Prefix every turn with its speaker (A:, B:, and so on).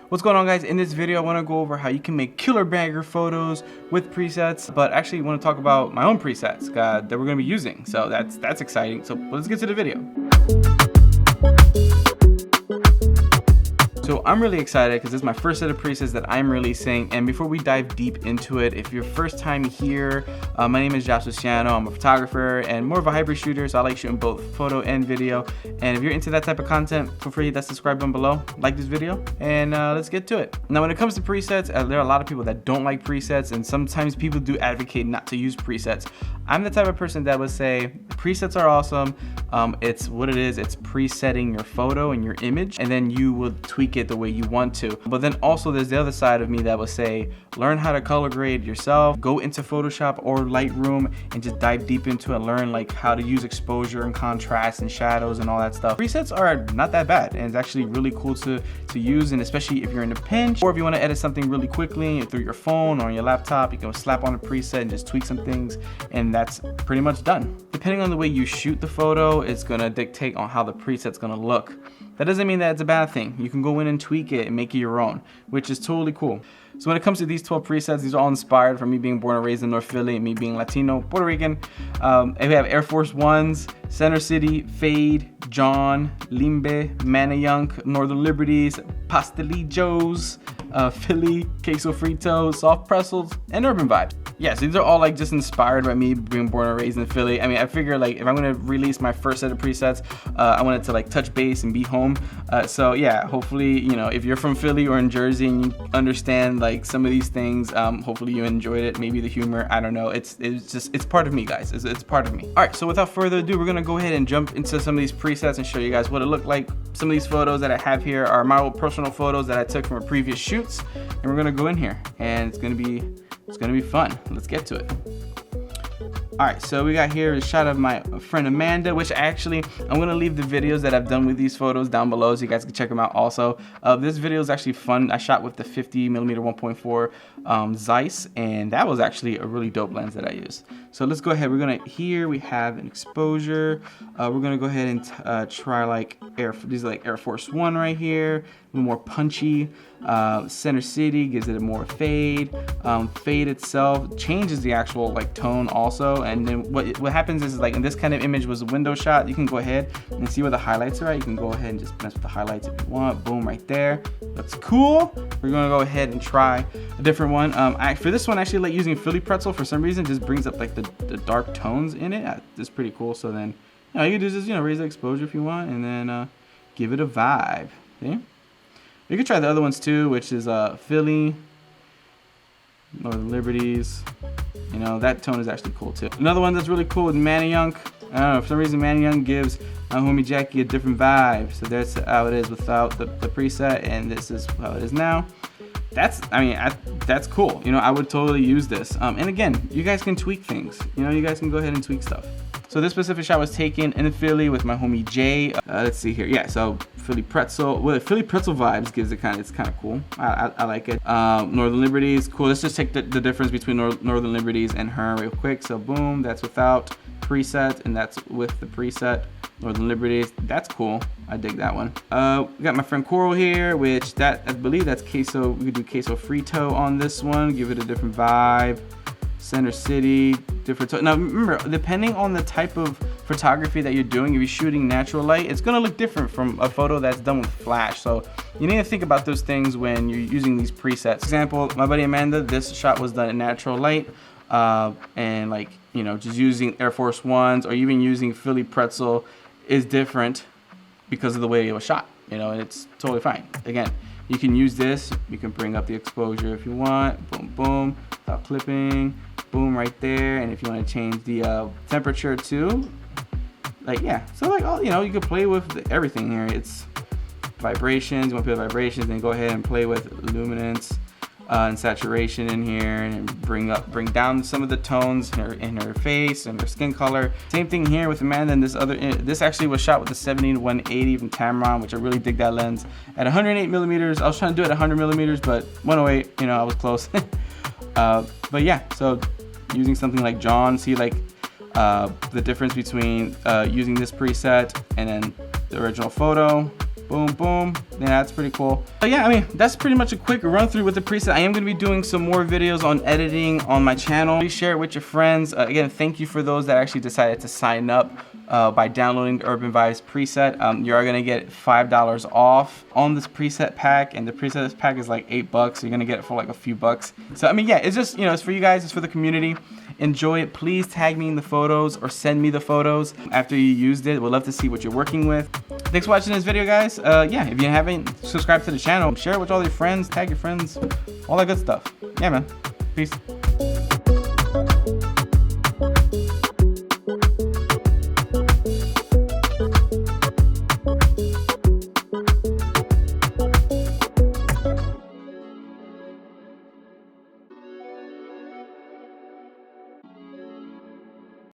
A: What's going on, guys? In this video I want to go over how you can make killer banger photos with presets, but actually want to talk about my own presets that we're going to be using. So that's exciting. So let's get to the video. So I'm really excited because this is my first set of presets that I'm releasing. And before we dive deep into it, if you're first time here, my name is Josh Luciano. I'm a photographer and more of a hybrid shooter, so I like shooting both photo and video. And if you're into that type of content, feel free to hit that subscribe button below, like this video, and let's get to it. Now, when it comes to presets, there are a lot of people that don't like presets, and sometimes people do advocate not to use presets. I'm the type of person that would say presets are awesome. It's what it is. It's presetting your photo and your image, and then you will tweak it the way you want to. But then also there's the other side of me that will say, learn how to color grade yourself, go into Photoshop or Lightroom and just dive deep into it, learn like how to use exposure and contrast and shadows and all that stuff. Presets are not that bad, and it's actually really cool to use, and especially if you're in a pinch or if you want to edit something really quickly through your phone or on your laptop, you can slap on a preset and just tweak some things, and that's pretty much done. Depending on the way you shoot the photo, it's gonna dictate on how the preset's gonna look. That doesn't mean that it's a bad thing. You can go in and tweak it and make it your own, which is totally cool. So when it comes to these 12 presets, these are all inspired from me being born and raised in North Philly and me being Latino, Puerto Rican. And we have Air Force Ones, Center City, Fade, John, Limbe, Manayunk, Northern Liberties, Pastelillos, Philly, Queso Frito, Soft Pretzels, and Urban Vibez. Yes, these are all like just inspired by me being born and raised in Philly. I mean, I figure like if I'm gonna release my first set of presets, I want it to like touch base and be home. So yeah, hopefully, you know, if you're from Philly or in Jersey and you understand like some of these things, hopefully you enjoyed it. Maybe the humor, I don't know. It's part of me, guys. It's part of me. All right, so without further ado, we're gonna go ahead and jump into some of these presets and show you guys what it looked like. Some of these photos that I have here are my old personal photos that I took from previous shoots, and we're gonna go in here, and it's gonna be fun. Let's get to it. All right, so we got here a shot of my friend Amanda, which actually I'm gonna leave the videos that I've done with these photos down below so you guys can check them out also. This video is actually fun. I shot with the 50mm 1.4 Zeiss, and that was actually a really dope lens that I used. So let's go ahead. Here we have an exposure. We're gonna go ahead and try like these are like Air Force One right here, a little more punchy. Center City gives it a more fade. Fade itself changes the actual like tone also, and then what happens is like in this kind of image was a window shot. You can go ahead and see where the highlights are at. You can go ahead and just mess with the highlights if you want. Boom, right there. That's cool. We're gonna go ahead and try a different one. For this one, I actually like using Philly Pretzel for some reason. Just brings up like the dark tones in it. It's pretty cool. So then you can do is raise the exposure if you want, and then give it a vibe. See? You could try the other ones too, which is Philly, Northern Liberties. You know, that tone is actually cool too. Another one that's really cool is Manayunk. I don't know, for some reason Manayunk gives my homie Jackie a different vibe. So that's how it is without the preset, and this is how it is now. That's cool. You know, I would totally use this. And again, you guys can tweak things. You know, you guys can go ahead and tweak stuff. So this specific shot was taken in Philly with my homie Jay. Let's see here. Yeah, so Philly Pretzel. Well, Philly Pretzel vibes gives it it's kind of cool. I like it. Northern Liberties, cool. Let's just take the difference between Northern Liberties and her real quick. So boom, that's without preset, and that's with the preset. Northern Liberties, that's cool. I dig that one. We got my friend Coral here, which I believe that's queso. We could do queso frito on this one. Give it a different vibe. Center City, different. Now remember, depending on the type of photography that you're doing, if you're shooting natural light, it's gonna look different from a photo that's done with flash. So you need to think about those things when you're using these presets. For example, my buddy Amanda, this shot was done in natural light, and like, you know, just using Air Force Ones or even using Philly Pretzel is different because of the way it was shot, you know, and it's totally fine. Again, you can use this, you can bring up the exposure if you want, boom, boom, without clipping, boom, right there. And if you want to change the temperature too, like, yeah, so like, all, you know, you can play with everything here. It's vibrations, you want to play with vibrations, then go ahead and play with luminance and saturation in here, and bring down some of the tones in her face and her skin color. Same thing here with Amanda, and this actually was shot with the 70-180 from Tamron, which I really dig that lens. At 108mm, I was trying to do it at 100mm, but 108, you know, I was close. But yeah, so using something like John, see like the difference between using this preset and then the original photo. Boom, boom. Yeah, that's pretty cool. But yeah, I mean, that's pretty much a quick run through with the preset. I am gonna be doing some more videos on editing on my channel. Please share it with your friends. Again, thank you for those that actually decided to sign up by downloading the Urban Vibez preset. You are gonna get $5 off on this preset pack, and the preset pack is like $8, so you're gonna get it for like a few bucks. So I mean, yeah, it's just, you know, it's for you guys, it's for the community. Enjoy it. Please tag me in the photos or send me the photos after you used it. We'd love to see what you're working with. Thanks for watching this video, guys. Yeah, if you haven't subscribed to the channel, share it with all your friends, tag your friends, all that good stuff. Yeah, man. Peace.